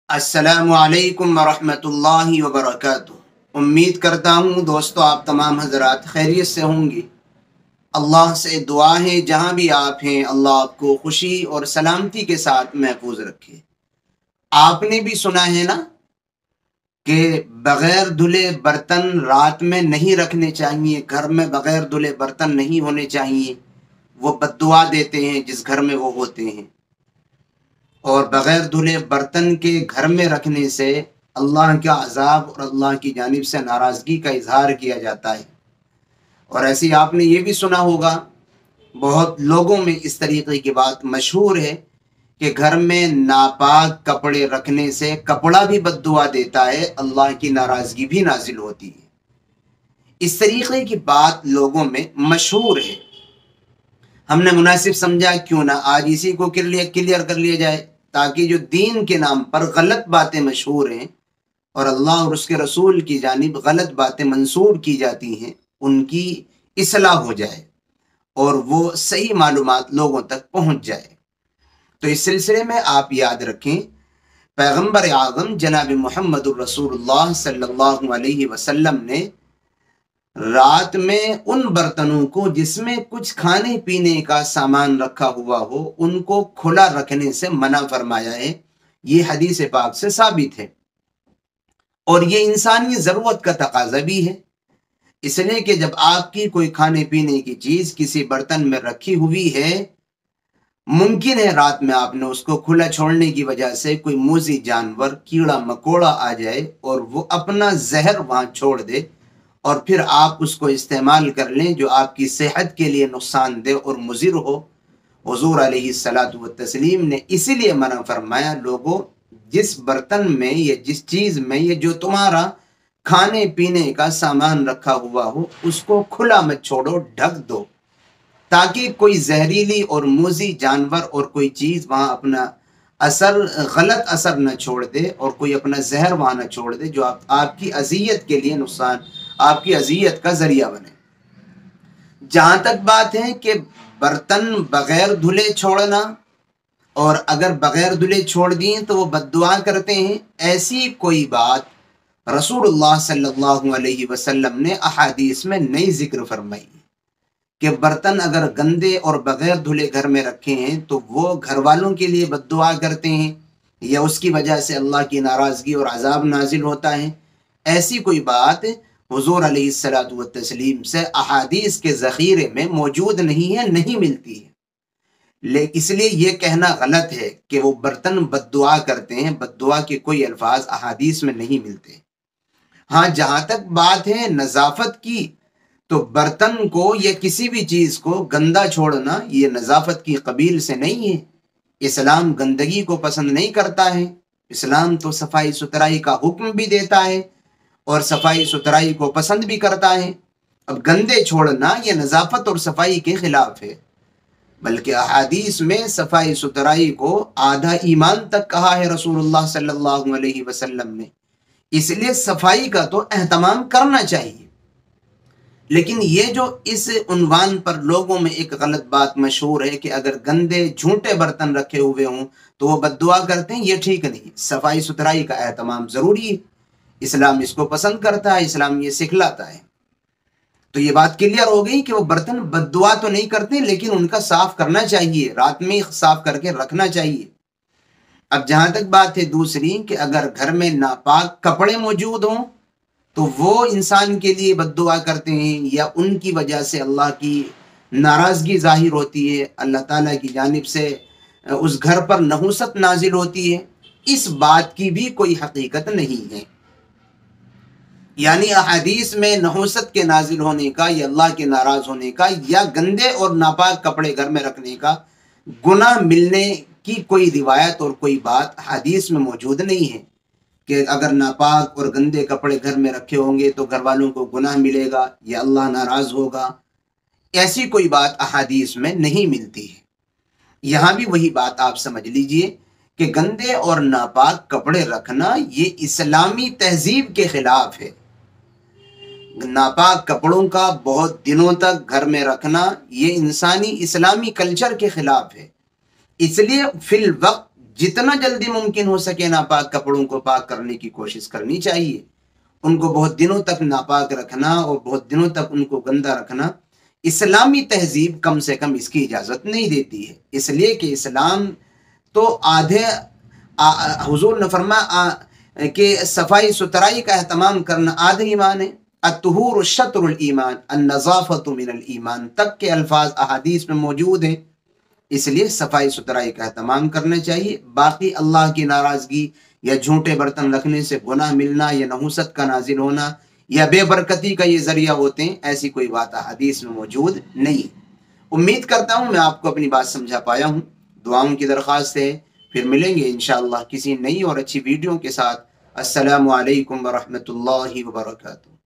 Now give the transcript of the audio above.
अस्सलामु अलैकुम वरहमतुल्लाहि वबरकातुह। उम्मीद करता हूँ दोस्तों आप तमाम हजरात खैरियत से होंगे। अल्लाह से दुआ है जहाँ भी आप हैं अल्लाह आपको खुशी और सलामती के साथ महफूज रखे। आपने भी सुना है ना कि बग़ैर धुले बर्तन रात में नहीं रखने चाहिए, घर में बग़ैर धुले बर्तन नहीं होने चाहिए। वो बद्दुआ देते हैं जिस घर में वो होते हैं, और बग़ैर धुले बर्तन के घर में रखने से अल्लाह का अज़ाब और अल्लाह की जानिब से नाराज़गी का इजहार किया जाता है। और ऐसे ही आपने ये भी सुना होगा, बहुत लोगों में इस तरीके की बात मशहूर है कि घर में नापाक कपड़े रखने से कपड़ा भी बद्दुआ देता है, अल्लाह की नाराज़गी भी नाजिल होती है। इस तरीके की बात लोगों में मशहूर है। हमने मुनासिब समझा क्यों ना आज इसी को क्लियर कर लिया जाए, ताकि जो दीन के नाम पर गलत बातें मशहूर हैं और अल्लाह और उसके रसूल की जानिब गलत बातें मंसूब की जाती हैं, उनकी इस्लाह हो जाए और वो सही मालूमात लोगों तक पहुंच जाए। तो इस सिलसिले में आप याद रखें, पैगंबर आज़म जनाब मुहम्मदुर रसूलुल्लाह सल्लल्लाहु अलैहि वसल्लम ने रात में उन बर्तनों को जिसमें कुछ खाने पीने का सामान रखा हुआ हो, उनको खुला रखने से मना फरमाया है। ये हदीस पाक से साबित है और ये इंसानी ज़रूरत का तकाजा भी है। इसलिए कि जब आपकी कोई खाने पीने की चीज़ किसी बर्तन में रखी हुई है, मुमकिन है रात में आपने उसको खुला छोड़ने की वजह से कोई मूज़ी जानवर, कीड़ा मकोड़ा आ जाए और वो अपना जहर वहाँ छोड़ दे और फिर आप उसको इस्तेमाल कर लें, जो आपकी सेहत के लिए नुकसानदेह और मुज़िर हो। हुज़ूर अलैहिस्सलातु वत्तस्लीम ने इसीलिए मना फरमाया, लोगों जिस बर्तन में या जिस चीज़ में ये जो तुम्हारा खाने पीने का सामान रखा हुआ हो, उसको खुला मत छोड़ो, ढक दो, ताकि कोई जहरीली और मूज़ी जानवर और कोई चीज़ वहाँ अपना असर, गलत असर न छोड़ दे और कोई अपना जहर वहाँ न छोड़ दे, जो आपकी अजियत के लिए नुकसान, आपकी अजियत का जरिया बने। जहाँ तक बात है कि बर्तन बग़ैर धुले छोड़ना, और अगर बग़ैर धुले छोड़ दिए तो वो बद्दुआ करते हैं, ऐसी कोई बात रसूलुल्लाह सल्लल्लाहु अलैहि वसल्लम ने अहादीस में नहीं जिक्र फरमाई कि बर्तन अगर गंदे और बग़ैर धुले घर में रखे हैं तो वो घर वालों के लिए बद्दुआ करते हैं या उसकी वजह से अल्लाह की नाराज़गी और अजाब नाजिल होता है। ऐसी कोई बात हुज़ूर अलैहिस्सलातु वत्तस्लीम से अहादीस के ज़ख़ीरे में मौजूद नहीं है, नहीं मिलती है। लेकिन इसलिए ये कहना गलत है कि वो बर्तन बद्दुआ करते हैं। बद्दुआ के कोई अल्फाज अहादीस में नहीं मिलते। हाँ, जहाँ तक बात है नज़ाफ़त की, तो बर्तन को या किसी भी चीज़ को गंदा छोड़ना ये नज़ाफ़त की कबील से नहीं है। इस्लाम गंदगी को पसंद नहीं करता है। इस्लाम तो सफाई सुथराई का हुक्म भी देता है और सफाई सुथराई को पसंद भी करता है। अब गंदे छोड़ना ये नज़ाफ़त और सफाई के खिलाफ है, बल्कि अहादीस में सफाई सुथराई को आधा ईमान तक कहा है रसूलुल्लाह सल्लल्लाहु अलैहि वसल्लम ने। इसलिए सफाई का तो एहतमाम करना चाहिए। लेकिन ये जो इस उन्वान पर लोगों में एक गलत बात मशहूर है कि अगर गंदे झूठे बर्तन रखे हुए हों तो वो बद्दुआ करते हैं, ये ठीक नहीं। सफाई सुथराई का एहतमाम ज़रूरी है, इस्लाम इसको पसंद करता है, इस्लाम ये सिखलाता है। तो ये बात क्लियर हो गई कि वो बर्तन बद्दुआ तो नहीं करते, लेकिन उनका साफ करना चाहिए, रात में साफ करके रखना चाहिए। अब जहाँ तक बात है दूसरी कि अगर घर में नापाक कपड़े मौजूद हों तो वो इंसान के लिए बद्दुआ करते हैं या उनकी वजह से अल्लाह की नाराज़गी ज़ाहिर होती है, अल्लाह ताला की जानिब से उस घर पर नहुसत नाजिल होती है। इस बात की भी कोई हकीकत नहीं है। यानी अहादीस में नहुसत के नाजिल होने का या अल्लाह के नाराज़ होने का या गंदे और नापाक कपड़े घर में रखने का गुनाह मिलने की कोई रिवायत और कोई बात हदीस में मौजूद नहीं है कि अगर नापाक और गंदे कपड़े घर में रखे होंगे तो घर वालों को गुनाह मिलेगा या अल्लाह नाराज़ होगा। ऐसी कोई बात अहादीस में नहीं मिलती है। यहाँ भी वही बात आप समझ लीजिए कि गंदे और नापाक कपड़े रखना ये इस्लामी तहजीब के खिलाफ है। नापाक कपड़ों का बहुत दिनों तक घर में रखना ये इंसानी इस्लामी कल्चर के खिलाफ है। इसलिए फिल वक्त جتنا جلدی ممکن ہو سکے ناپاک کپڑوں کو پاک کرنے کی کوشش کرنی چاہیے۔ ان کو بہت دنوں تک ناپاک رکھنا اور بہت دنوں تک ان کو گندا رکھنا اسلامی تہذیب کم سے کم اس کی اجازت نہیں دیتی ہے، اس لیے کہ اسلام تو آدھے حضور نے فرمایا کہ صفائی ستھرائی کا اہتمام کرنا آدھے ایمان ہے، الطہور شطر الایمان، النظافۃ من الایمان تک کے الفاظ احادیث میں موجود ہیں۔ اس لیے صفائی ستھرائی کا اہتمام کرنا چاہیے۔ باقی اللہ کی ناراضگی یا جھوٹے برتن رکھنے سے گناہ ملنا یا نحوست کا نازل ہونا یا بے برکتی کا یہ ذریعہ ہوتے ہیں، ایسی کوئی بات حدیث میں موجود نہیں۔ امید کرتا ہوں میں آپ کو اپنی بات سمجھا پایا ہوں۔ دعاؤں کی درخواست ہے، پھر ملیں گے انشاءاللہ کسی نئی اور اچھی ویڈیو کے ساتھ۔ السلام علیکم ورحمۃ اللہ وبرکاتہ۔